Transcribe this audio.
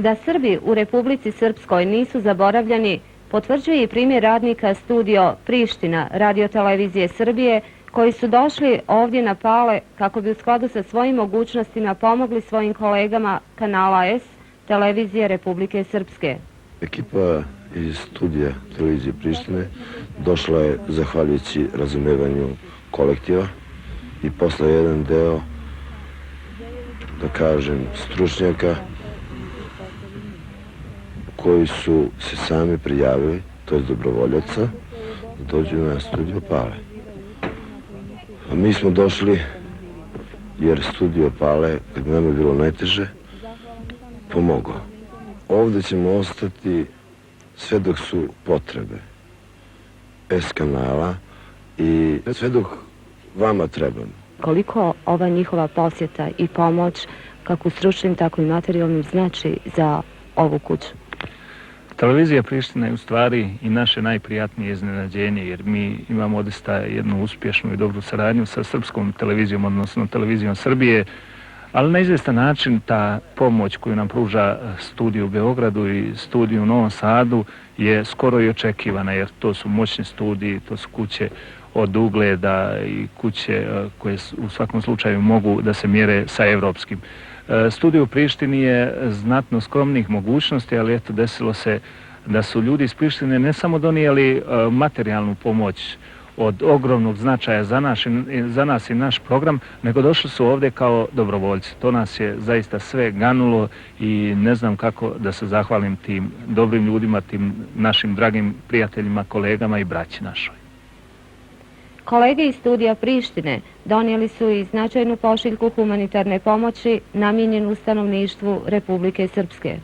Da Srbi u Republici Srpskoj nisu zaboravljeni, potvrđuje i primjer radnika studio Priština radiotelevizije Srbije, koji su došli ovdje na Pale kako bi u skladu sa svojim mogućnostima pomogli svojim kolegama kanala S, televizije Republike Srpske. Ekipa iz studija televizije Prištine došla je zahvaljujući razumevanju kolektiva i posle jedan deo, da kažem, stručnjaka koji su se sami prijavili, to je dobrovoljaca, da dođu na studio Pale. A mi smo došli jer studio Pale, kad nam je bilo najteže, pomogao. Ovdje ćemo ostati sve dok su potrebe S kanala i sve dok vama trebamo. Koliko ova njihova posjeta i pomoć, kako stručnim, tako i materijalnim, znači za ovu kuću? Televizija Priština je u stvari i naše najprijatnije iznenađenje, jer mi imamo odista jednu uspješnu i dobru saradnju sa srpskom televizijom, odnosno televizijom Srbije, ali na izvjestan način ta pomoć koju nam pruža studij u Beogradu i studij u Novom Sadu je skoro i očekivana, jer to su moćni studiji, to su kuće od ugleda i kuće koje u svakom slučaju mogu da se mjere sa evropskim. Studij u Prištini je znatno skromnih mogućnosti, ali eto, desilo se da su ljudi iz Prištine ne samo donijeli materijalnu pomoć od ogromnog značaja za nas i naš program, nego došli su ovdje kao dobrovoljci. To nas je zaista sve ganulo i ne znam kako da se zahvalim tim dobrim ljudima, tim našim dragim prijateljima, kolegama i braći našoj. Kolege iz studija Prištine donijeli su i značajnu pošiljku humanitarne pomoći namijenjenu stanovništvu Republike Srpske.